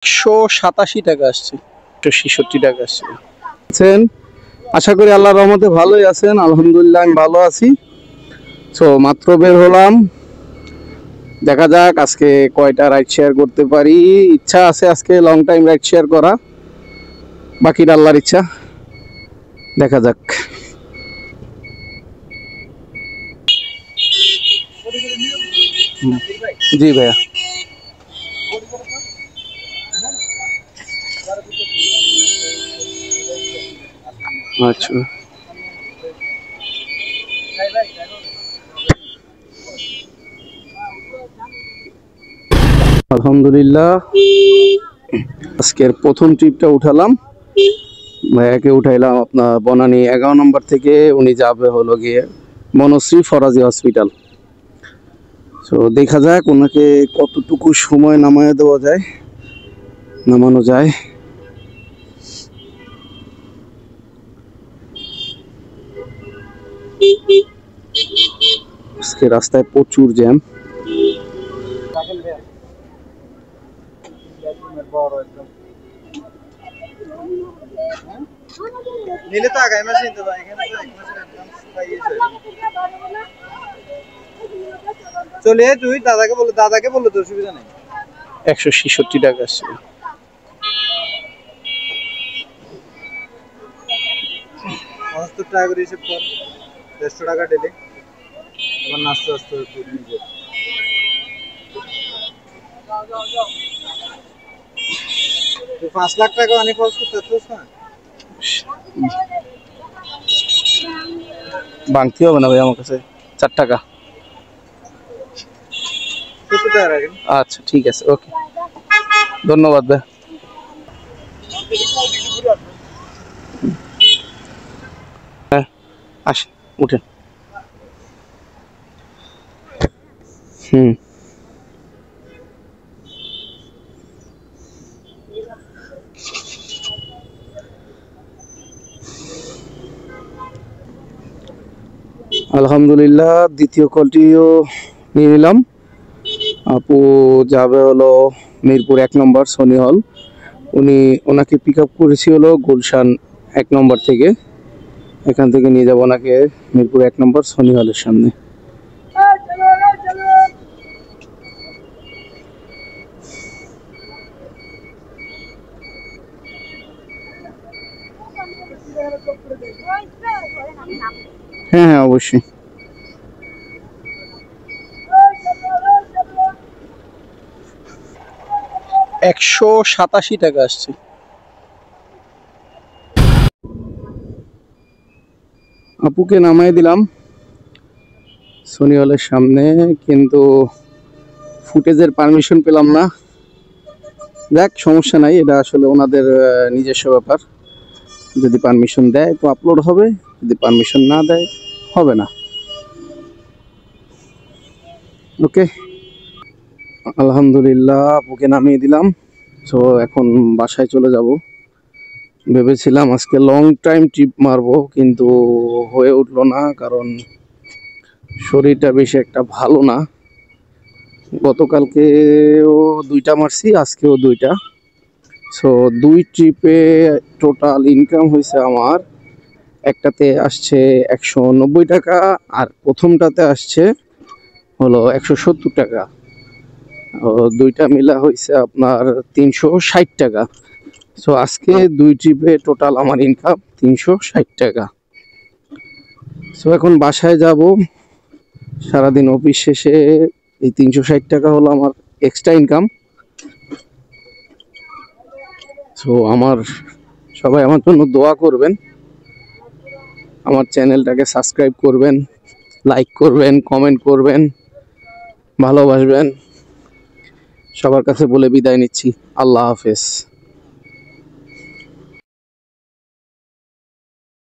187 টাকা আসছে, 166 টাকা আসছে। আশা করি আল্লাহর রহমতে ভালোই আছেন। আলহামদুলিল্লাহ আমি ভালো আছি। তো মাত্র বের হলাম, দেখা যাক আজকে কয়টা রাইড শেয়ার করতে পারি। ইচ্ছা আছে আজকে লং টাইম রাইড শেয়ার করা, বাকিটা আল্লাহর ইচ্ছা, দেখা যাক। জি ভাইয়া। আচ্ছা, আলহামদুলিল্লাহ আজকের প্রথম ট্রিপটা উঠালাম, ভাইয়াকে উঠাইলাম আপনার বনানী 11 নম্বর থেকে। উনি যাবে হলো গিয়ে বনশ্রী ফরাজি হসপিটাল। তো দেখা যাক ওনাকে কতটুকু সময় নামায় দেওয়া যায়, নামানো যায়। আজকে রাস্তায় প্রচুর জ্যাম। নিলে তো আগামী মাসে নিতে পারি, এখানে তো এক মাসের অ্যাডভান্স পাইয়েছে। চলে তুই দাদাকে বললো তো অসুবিধা নেই। 166 টাকা আসছে। 75 টাকা করে হিসেব কর, 150 টাকা ডেলি। এবার নাচতে আসতে নিজে 5 লাখ টাকা অনেক খরচ করতে পারছিস না। ভাঙতে হবে না ভাই, আমার কাছে 4 টাকা। আচ্ছা ঠিক আছে, ওকে, ধন্যবাদ ভাই। হ্যাঁ আসেন, উঠেন। আলহামদুলিল্লাহ দ্বিতীয় কলটিও নিয়ে নিলাম। আপু যাবে হলো মিরপুর 1 নম্বর সনি হল। ওনাকে পিক আপ করেছি হলো গুলশান 1 নম্বর থেকে। এখান থেকে নিয়ে যাবো ওনাকে মিরপুর 1 নম্বর সনি হলের সামনে। হ্যাঁ হ্যাঁ অবশ্যই। 187 টাকা আসছে। আপুকে নামাই দিলাম সনি হলের সামনে, কিন্তু ফুটেজের পারমিশন পেলাম না। দেখ সমস্যা নাই, এটা আসলে ওনাদের নিজস্ব ব্যাপার। যদি পারমিশন দেয় তো আপলোড হবে, যদি পারমিশন না দেয় হবে না। ওকে, আলহামদুলিল্লাহ আপুকে নামিয়ে দিলাম। তো এখন বাসায় চলে যাব। ভেবেছিলাম আজকে লং টাইম ট্রিপ মারবো, কিন্তু হয়ে উঠলো না, কারণ শরীরটা বেশি একটা ভালো না। গতকালকেও 2টা মারছি, আজকেও 2টা। সো 2 ট্রিপে টোটাল ইনকাম হয়েছে আমার, একটাতে আসছে 190 টাকা, আর প্রথমটাতে আসছে হলো 170 টাকা। 2টা মিলা হয়েছে আপনার 360 টাকা। সো আজকে 2 ট্রিপে টোটাল আমার ইনকাম 360 টাকা। সো এখন বাসায় যাব, সারাদিন অফিস শেষে এই 360 টাকা হলো আমার এক্সট্রা ইনকাম। সো সবাই আমার জন্য দোয়া করবেন, আমার চ্যানেলটাকে সাবস্ক্রাইব করবেন, লাইক করবেন, কমেন্ট করবেন, ভালোবাসবেন। সবার কাছে বলে বিদায় নিচ্ছি, আল্লাহ হাফেজ।